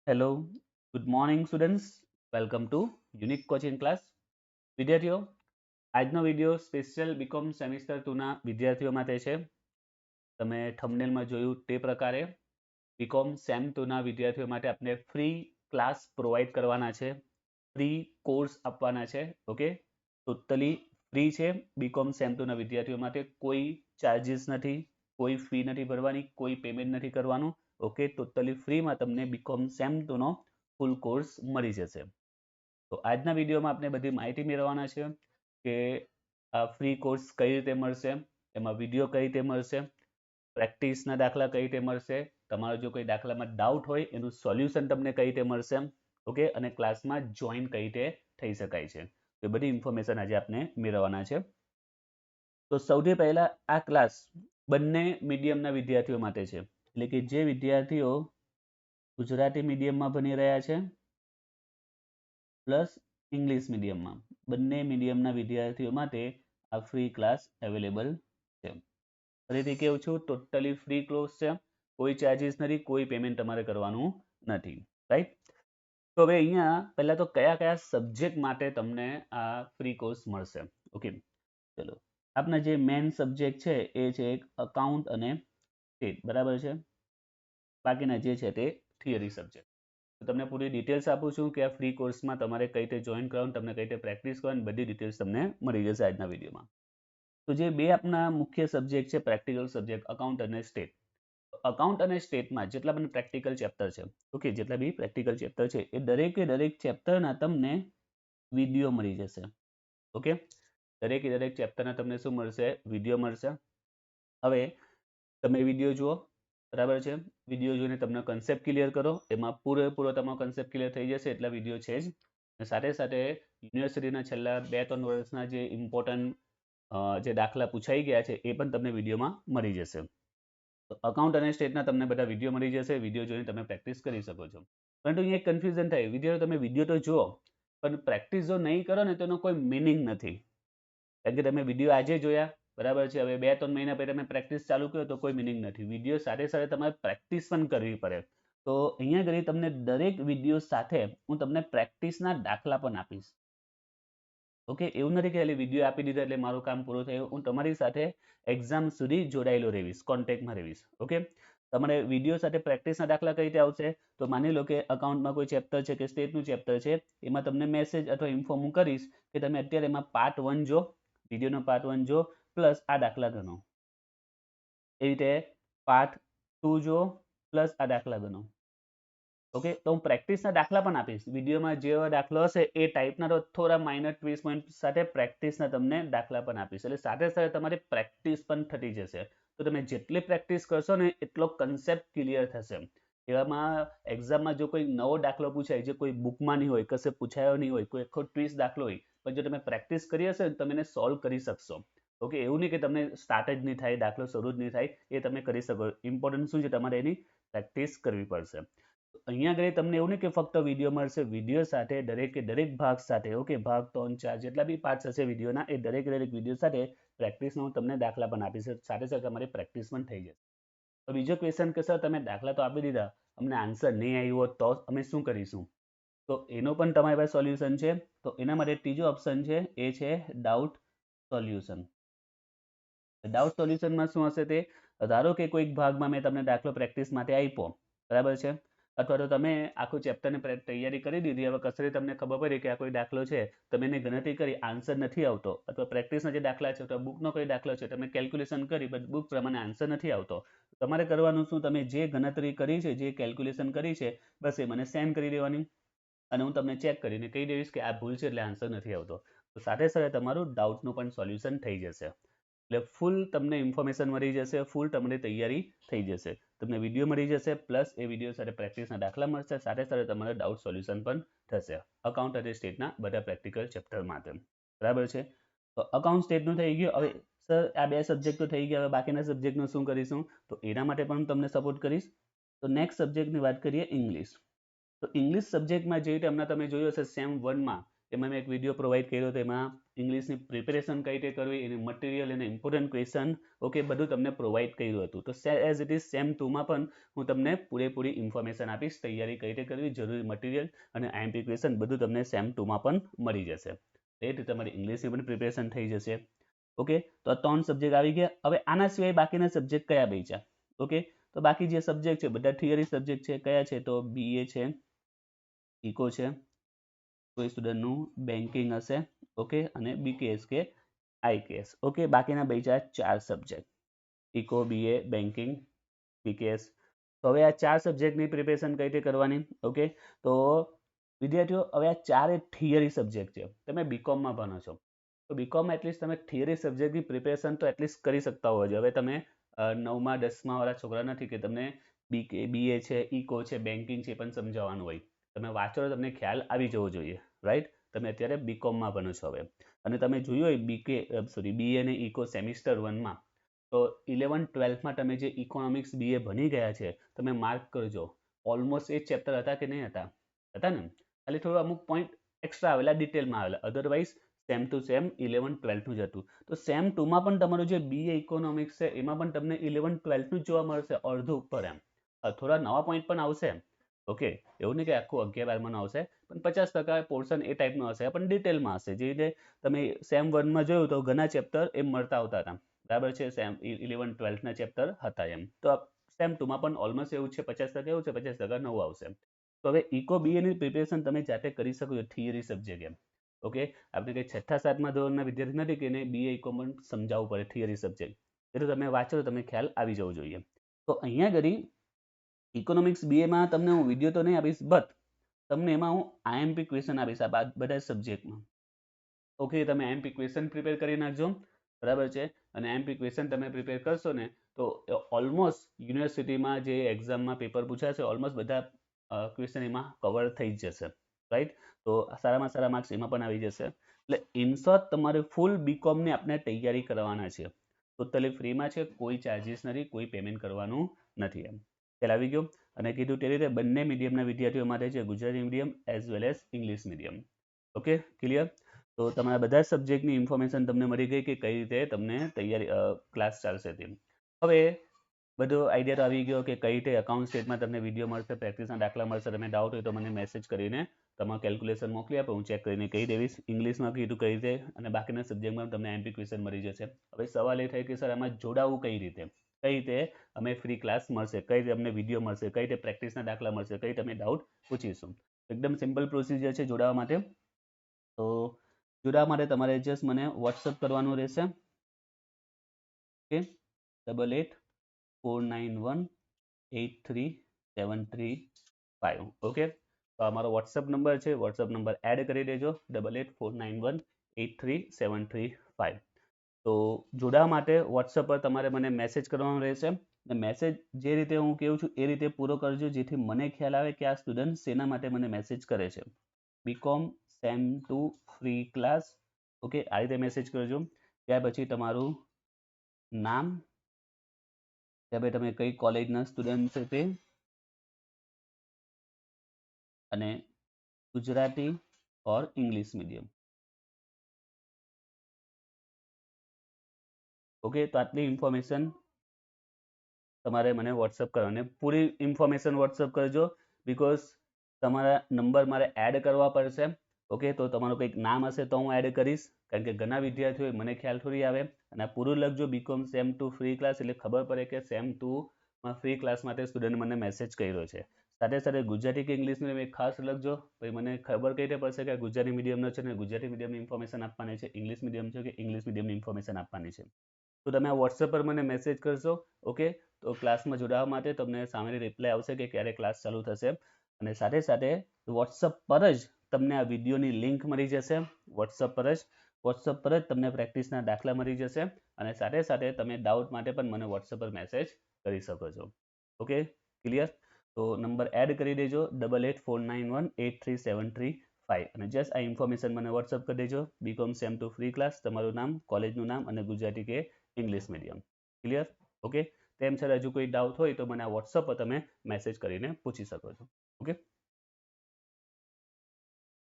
Hello, good morning students. Welcome to unique coaching class. વિદ્યાર્થીઓ, આજનો video special BCom semester 2ના વિદ્યાર્થીઓ માટે છે. તમે થંબનેલમાં જોયું તે પ્રકારે બીકોમ સેમ 2ના વિદ્યાર્થીઓ માટે આપણે ફ્રી ક્લાસ પ્રોવાઈડ કરવાના છે, ફ્રી કોર્સ આપવાના છે. ઓકે, ટોટલી ફ્રી છે. બીકોમ સેમ 2ના વિદ્યાર્થીઓ માટે કોઈ ચાર્જીસ નથી, કોઈ ફી નથી ભરવાની, કોઈ પેમેન્ટ નથી કરવાનું. ઓકે, ટોટલી ફ્રીમાં તમને બીકોમ સેમ 2નો ફૂલ કોર્સ મળી જશે. તો આજના વિડીયોમાં આપણે બધી માહિતી મેળવવાના છે કે આ ફ્રી કોર્સ કઈ રીતે મળશે, એમાં વિડીયો કઈ રીતે મળશે, પ્રેક્ટિસના દાખલા કઈ રીતે મળશે, તમારો જો કોઈ દાખલામાં ડાઉટ હોય એનું સોલ્યુશન તમને કઈ રીતે મળશે, ઓકે, અને ક્લાસમાં જોઈન કઈ રીતે થઈ શકાય છે. તો બધી ઇન્ફોર્મેશન આજે આપણે મેળવવાના છે. તો સૌથી પહેલા આ ક્લાસ બંને મીડિયમના વિદ્યાર્થીઓ માટે છે, એટલે કે જે વિદ્યાર્થીઓ ગુજરાતી મીડિયમમાં ભણી રહ્યા છે પ્લસ ઇંગ્લિશ મીડિયમમાં, બંને મીડિયમના વિદ્યાર્થીઓ માટે આ ફ્રી ક્લાસ અવેલેબલ છે. ફરીથી કહું છું, ટોટલી ફ્રી કોર્સ છે, કોઈ ચાર્જીસ નથી, કોઈ પેમેન્ટ તમારે કરવાનું નથી. રાઈટ? તો હવે અહીંયા પહેલા તો કયા કયા સબ્જેક્ટ માટે તમને આ ફ્રી કોર્સ મળશે? ઓકે, ચલો. આપના જે મેઇન સબ્જેક્ટ છે એ છે એક અકાઉન્ટ અને સ્ટેટ, બરાબર છે. બાકીના જે છે તે થિયરી સબ્જેક્ટ. તો તમને પૂરી ડિટેલ્સ આપું છું કે આ ફ્રી કોર્સમાં તમારે કઈ રીતે જોઈન કરવાનું, તમને કઈ રીતે પ્રેક્ટિસ કરવાની, બધી ડિટેલ્સ તમને મળી જશે આજના વિડીયોમાં. તો જે બે આપના મુખ્ય સબ્જેક્ટ છે, પ્રેક્ટિકલ સબ્જેક્ટ અકાઉન્ટ અને સ્ટેટ. અકાઉન્ટ અને સ્ટેટમાં જેટલા પણ પ્રેક્ટિકલ ચેપ્ટર છે, ઓકે, જેટલા બી પ્રેક્ટિકલ ચેપ્ટર છે એ દરેક ચેપ્ટરના તમને વિડીયો મળી જશે. ઓકે, દરેક ચેપ્ટરના તમને શું મળશે? વિડીયો મળશે. હવે તમે વિડીયો જુઓ, બરાબર છે. વિડીયો જોઈને તમને કન્સેપ્ટ ક્લિયર કરો, એમાં પૂરેપૂરો તમારો કન્સેપ્ટ ક્લિયર થઈ જશે એટલા વિડીયો છે જ. સાથે સાથે યુનિવર્સિટીના છેલ્લા 2-3 વર્ષના જે ઇમ્પોર્ટન્ટ જે દાખલા પૂછાઈ ગયા છે એ પણ તમને વિડીયોમાં મળી જશે. તો અકાઉન્ટ અને સ્ટેટના તમને બધા વિડીયો મળી જશે, વિડીયો જોઈને તમે પ્રેક્ટિસ કરી શકો છો. પરંતુ અહીંયા એક કન્ફ્યુઝન થાય, વિદ્યાર્થીઓ તમે વિડીયો તો જુઓ પણ પ્રેક્ટિસ જો નહીં કરો ને તો એનો કોઈ મિનિંગ નથી. કારણ કે તમે વિડીયો આજે જોયા, બરાબર છે, હવે 2-3 મહિના પછી તમે પ્રેક્ટિસ ચાલુ કરો તો કોઈ મિનિંગ નથી. વિડીયો સાથે સાથે તમારે પ્રેક્ટિસ પણ કરવી પડે. તો અહીંયા આગળ તમને દરેક વિડીયો સાથે હું તમને પ્રેક્ટિસના દાખલા પણ આપીશ. ઓકે, એવું નથી કે ખાલી વિડીયો આપી દીધા એટલે મારું કામ પૂરું થયું. હું તમારી સાથે એક્ઝામ સુધી જોડાયેલો રહીશ, કોન્ટેક્ટમાં રહીશ. ઓકે, તમારે વિડીયો સાથે પ્રેક્ટિસના દાખલા કઈ રીતે આવશે? તો માની લો કે અકાઉન્ટમાં કોઈ ચેપ્ટર છે કે સ્ટેટનું ચેપ્ટર છે, એમાં તમને મેસેજ અથવા ઇન્ફોર્મ કરીશ કે તમે અત્યારે એમાં પાર્ટ 1 જો, વિડીયોનો પાર્ટ 1 જો, પ્લસ આ દાખલા ગણો. એ રીતે પાર્ટ 2 જો પ્લસ આ દાખલા ગણો. ઓકે, તો હું પ્રેક્ટિસના દાખલા પણ આપીશ. વિડીયોમાં જે દાખલો હશે એ ટાઈપના તો થોડા માઇનર ટ્વિસ્ટ પોઈન્ટ સાથે પ્રેક્ટિસના તમને દાખલા પણ આપીશ. એટલે સાથે સાથે તમારી પ્રેક્ટિસ પણ થતી જશે. તો તમે જેટલી પ્રેક્ટિસ કરશો ને એટલો કન્સેપ્ટ ક્લિયર થશે. એવામાં એક્ઝામમાં જો કોઈ નવો દાખલો પૂછાય, જે કોઈ બુકમાં નહીં હોય, કશે પૂછાયો નહીં હોય, કોઈ આખો ટ્વિસ્ટ દાખલો હોય, પણ જો તમે પ્રેક્ટિસ કરી હશે ને તમે એને સોલ્વ કરી શકશો. ઓકે, એવું નહીં કે તમને સ્ટાર્ટ જ નહીં થાય, દાખલો શરૂ જ નહીં થાય, એ તમે કરી શકો. ઇમ્પોર્ટન્ટ શું છે? તમારે એની પ્રેક્ટિસ કરવી પડશે. અહીંયા આગળ તમને એવું નહીં કે ફક્ત વિડીયો મળશે, વિડીયો સાથે દરેક ભાગ સાથે, ઓકે, ભાગ 3-4 જેટલા બી પાર્ટ્સ હશે વિડીયોના, એ દરેક વિડીયો સાથે પ્રેક્ટિસનો હું તમને દાખલા પણ આપીશ. સાથે સાથે તમારી પ્રેક્ટિસ પણ થઈ જશે. તો બીજો ક્વેશ્ચન કે સર તમે દાખલા તો આપી દીધા, અમને આન્સર નહીં આવ્યો તો અમે શું કરીશું? તો એનો પણ તમારી પાસે સોલ્યુશન છે. તો એના માટે ત્રીજો ઓપ્શન છે, એ છે ડાઉટ સોલ્યુશન. ડાઉટ સોલ્યુશનમાં શું હશે? તે ધારો કે કોઈક ભાગમાં મેં તમને દાખલો પ્રેક્ટિસ માટે આપ્યો, બરાબર છે, અથવા તો તમે આખું ચેપ્ટરની તૈયારી કરી દીધી, હવે કસરી તમને ખબર પડી કે આ કોઈ દાખલો છે, તમે એની ગણતરી કરી, આન્સર નથી આવતો, અથવા પ્રેક્ટિસના જે દાખલા છે અથવા બુકનો કોઈ દાખલો છે, તમે કેલ્ક્યુલેશન કરી બટ બુક પ્રમાણે આન્સર નથી આવતો, તમારે કરવાનું શું? તમે જે ગણતરી કરી છે, જે કેલ્ક્યુલેશન કરી છે, બસ એ મને સેન્ડ કરી દેવાની અને હું તમને ચેક કરીને કહી દઈશ કે આ ભૂલ છે એટલે આન્સર નથી આવતો. તો સાથે સાથે તમારું ડાઉટનું પણ સોલ્યુશન થઈ જશે. એટલે ફૂલ તમને ઇન્ફોર્મેશન મળી જશે, ફૂલ તમારી તૈયારી થઈ જશે. તમને વિડીયો મળી જશે, પ્લસ એ વિડીયો સાથે પ્રેક્ટિસના દાખલા મળશે, સાથે સાથે તમારે ડાઉટ સોલ્યુશન પણ થશે અકાઉન્ટ અને સ્ટેટના બધા પ્રેક્ટિકલ ચેપ્ટર માટે. બરાબર છે? તો અકાઉન્ટ સ્ટેટનું થઈ ગયું. હવે સર આ બે સબ્જેક્ટ તો થઈ ગયા, હવે બાકીના સબ્જેક્ટનું શું કરીશું? તો એના માટે પણ તમને સપોર્ટ કરીશ. તો નેક્સ્ટ સબ્જેક્ટની વાત કરીએ, ઇંગ્લિશ. તો ઇંગ્લિશ સબ્જેક્ટમાં જે રીતે હમણાં તમે જોયું હશે સેમ 1માં એમાં મેં એક વિડીયો પ્રોવાઈડ કર્યો હતો, એમાં ઇંગ્લિશની પ્રિપેરેશન કઈ રીતે કરવી, એની મટીરિયલ, એને ઇમ્પોર્ટન્ટ ક્વેશ્ચન, ઓકે, બધું તમને પ્રોવાઈડ કર્યું હતું. તો એઝ ઇટ ઇઝ સેમ 2માં પણ હું તમને પૂરેપૂરી ઇન્ફોર્મેશન આપીશ, તૈયારી કઈ રીતે કરવી, જરૂરી મટીરિયલ અને આઈએમપી ક્વેશ્ચન બધું તમને સેમ 2માં પણ મળી જશે. એ રીતે તમારી ઇંગ્લિશની પણ પ્રિપેરેશન થઈ જશે. ઓકે, તો આ 3 સબ્જેક્ટ આવી ગયા. હવે આના સિવાય બાકીના સબ્જેક્ટ કયા બચ્યા? ઓકે, તો બાકી જે સબ્જેક્ટ છે બધા થિયરી સબ્જેક્ટ છે. કયા છે? તો બીએ છે, ઇકો છે, કોઈ સ્ટુડન્ટનું બેન્કિંગ હશે, ઓકે, અને બીકેએસ કે આઈકેએસ. ઓકે, બાકીના બચ્યા 4 subject, eco, BA, banking, BKS. તો હવે આ 4 સબ્જેક્ટની પ્રિપેરેશન કઈ રીતે કરવાની? ઓકે, તો વિદ્યાર્થીઓ હવે આ 4 થિયરી સબ્જેક્ટ છે. તમે બીકોમમાં ભણો છો તો બીકોમમાં એટલીસ્ટ તમે થિયરી સબ્જેક્ટની પ્રિપેરેશન તો એટલીસ્ટ કરી શકતા હોય છે. હવે તમે 9મા 10મા વાળા છોકરા નથી કે તમને બીએ છે, ઇકો છે, બેન્કિંગ છે પણ સમજાવવાનું હોય. તમે વાંચો તો તમને ખ્યાલ આવી જવો જોઈએ, રાઈટ? તમે અત્યારે બીકોમમાં ભણો છો હવે, અને તમે જોયું હોય બીએ અને ઇકો સેમિસ્ટર 1માં, તો 11-12માં તમે જે ઇકોનોમિક્સ બીએ ભણી ગયા છે, તમે માર્ક કરજો, ઓલમોસ્ટ એ ચેપ્ટર હતા કે નહીં હતા? હતા ને? ખાલી થોડું અમુક પોઈન્ટ એક્સ્ટ્રા આવેલા, ડિટેલમાં આવેલા, અધરવાઇઝ સેમ ટુ સેમ 11-12નું જ હતું. તો સેમ 2માં પણ તમારું જે બીએ ઇકોનોમિક્સ છે એમાં પણ તમને 11-12નું જ જોવા મળશે, અડધું ઉપર એમ. થોડા નવા પોઈન્ટ પણ આવશે, ઓકે, એવું નહીં કે આખું 11-12માં આવશે, પણ 50% પોર્શન એ ટાઈપનું હશે, પણ ડિટેલમાં હશે. જે રીતે તમે સેમ 1માં જોયું તો ઘણા ચેપ્ટર એમ મળતા આવતા હતા, બરાબર છે? સેમ 11-12ના ચેપ્ટર હતા એમ. તો સેમ 2માં પણ ઓલમોસ્ટ એવું છે, 50% એવું છે, 50% નવું આવશે. તો હવે ઇકો બીએની પ્રિપેરેશન તમે જાતે કરી શકો છો, થિયરી સબ્જેક્ટ એમ. ઓકે, આપણે કંઈ 6ઠા-7મા ધોરણના વિદ્યાર્થી નથી કે એને બીએ ઇકો પણ સમજાવવું પડે, થિયરી સબ્જેક્ટ. એટલે તમે વાંચો તો તમને ખ્યાલ આવી જવો જોઈએ. તો અહીંયા ઘડી ઇકોનોમિક્સ બીએમાં તમને હું વિડીયો તો નહીં આપીશ, બટ તમને એમાં હું આઈએમપી ક્વેશ્ચન આપીશ આ બધા સબ્જેક્ટમાં. ઓકે, તમે આઈએમપી ક્વેશ્ચન પ્રિપેર કરી નાખજો, બરાબર છે? અને આઈએમપી ક્વેશ્ચન તમે પ્રિપેર કરશો ને તો ઓલમોસ્ટ યુનિવર્સિટીમાં જે એક્ઝામમાં પેપર પૂછાશે, ઓલમોસ્ટ બધા ક્વેશ્ચન એમાં કવર થઈ જ જશે, રાઈટ? તો સારામાં સારા માર્ક્સ એમાં પણ આવી જશે. એટલે ઇન શોર્ટ તમારે ફૂલ બીકોમની આપણે તૈયારી કરવાના છે, ટોટલી ફ્રીમાં છે, કોઈ ચાર્જીસ નથી, કોઈ પેમેન્ટ કરવાનું નથી એમ. ખ્યાલ આવી ગયો? અને કીધું તે રીતે બંને મીડિયમના વિદ્યાર્થીઓ માટે છે, Gujarati medium as well as English medium. Okay, clear? તો તમારા બધા સબ્જેક્ટની ઇન્ફોર્મેશન તમને મળી ગઈ કે કઈ રીતે તમને તૈયારી ક્લાસ ચાલશે તેમ. હવે બધો આઈડિયા તો આવી ગયો કે કઈ રીતે અકાઉન્ટ સ્ટેટમાં તમને વિડીયો મળશે, પ્રેક્ટિસના દાખલા મળશે. તમે ડાઉટ હોય તો મને મેસેજ કરીને તમારું કેલ્ક્યુલેશન મોકલી આપો, હું ચેક કરીને કહી દેવીશ. ઇંગ્લિશમાં કીધું કઈ રીતે, અને બાકીના સબ્જેક્ટમાં તમને આઈએમપી ક્વેશ્ચન મળી જશે. હવે સવાલ એ થાય કે સર આમાં જોડાવું કઈ રીતે? કઈ રીતે અમે ફ્રી ક્લાસ મળશે, કઈ રીતે અમને વિડીયો મળશે, કઈ રીતે પ્રેક્ટિસના દાખલા મળશે, કઈ રીતે અમે ડાઉટ પૂછીશું? એકદમ સિમ્પલ પ્રોસિજર છે જોડાવા માટે. તો જોડાવા માટે તમારે જસ્ટ મને વોટ્સઅપ કરવાનું રહેશે. ઓકે, 8849183735. ઓકે, તો અમારો વોટ્સઅપ નંબર છે, વોટ્સઅપ નંબર એડ કરી દેજો, 8849183735. તો જોડાવા માટે વોટ્સઅપ પર તમારે મને મેસેજ કરવાનો રહેશે. મેસેજ જે રીતે હું કહું છું એ રીતે પૂરો કરજો, જેથી મને ખ્યાલ આવે કે આ સ્ટુડન્ટ શેના માટે મને મેસેજ કરે છે. BCom sem 2 free class, okay, આ રીતે મેસેજ કરજો. ત્યાર પછી તમારું નામ, ત્યાર પછી તમે કઈ કોલેજના સ્ટુડન્ટ છે તે, અને ગુજરાતી ઓર ઇંગ્લિશ મીડિયમ. ઓકે, તો આટલી ઇન્ફોર્મેશન તમારે મને વોટ્સઅપ કરવાની, પૂરી ઇન્ફોર્મેશન વોટ્સઅપ કરજો, બીકોઝ તમારા નંબર મારે એડ કરવા પડશે. ઓકે, તો તમારું કંઈક નામ હશે તો હું એડ કરીશ, કારણ કે ઘણા વિદ્યાર્થીઓ મને ખ્યાલ થોડી આવે. અને પૂરું લખજો, બીકોમ સેમ 2 ફ્રી ક્લાસ, એટલે ખબર પડે કે સેમ 2માં ફ્રી ક્લાસ માટે સ્ટુડન્ટ મને મેસેજ કર્યો છે. સાથે સાથે ગુજરાતી કે ઇંગ્લિશ મીડિયમ એક ખાસ લખજો, પછી મને ખબર કઈ રીતે પડશે કે ગુજરાતી મીડિયમનો છે ને ગુજરાતી મીડિયમની ઇન્ફોર્મેશન આપવાની છે, ઇંગ્લિશ મીડિયમ છે કે ઇંગ્લિશ મીડિયમની ઇન્ફોર્મેશન આપવાની છે. તો તમે આ વોટ્સએપ પર મને મેસેજ કરશો. ઓકે, તો ક્લાસમાં જોડાવા માટે તમને સામેની રિપ્લાય આવશે કે ક્યારે ક્લાસ ચાલુ થશે. અને સાથે સાથે વોટ્સઅપ પર જ તમને આ વિડીયોની લિંક મળી જશે. વોટ્સઅપ પર જ તમને પ્રેક્ટિસના દાખલા મળી જશે. અને સાથે સાથે તમે ડાઉટ માટે પણ મને વોટ્સઅપ પર મેસેજ કરી શકો છો. Okay, clear? તો નંબર એડ કરી દેજો, 8849183735. અને જસ્ટ આ ઇન્ફોર્મેશન મને વોટ્સઅપ કરી દેજો. બીકોમ સેમ 2 ફ્રી ક્લાસ, તમારું નામ, કોલેજનું નામ અને ગુજરાતી કે ઇંગ્લિશ મીડિયમ. ક્લિયર? ઓકે, તેમ છતાં હજુ કોઈ ડાઉટ હોય તો મને આ વોટ્સઅપ પર તમે મેસેજ કરીને પૂછી શકો છો. ઓકે.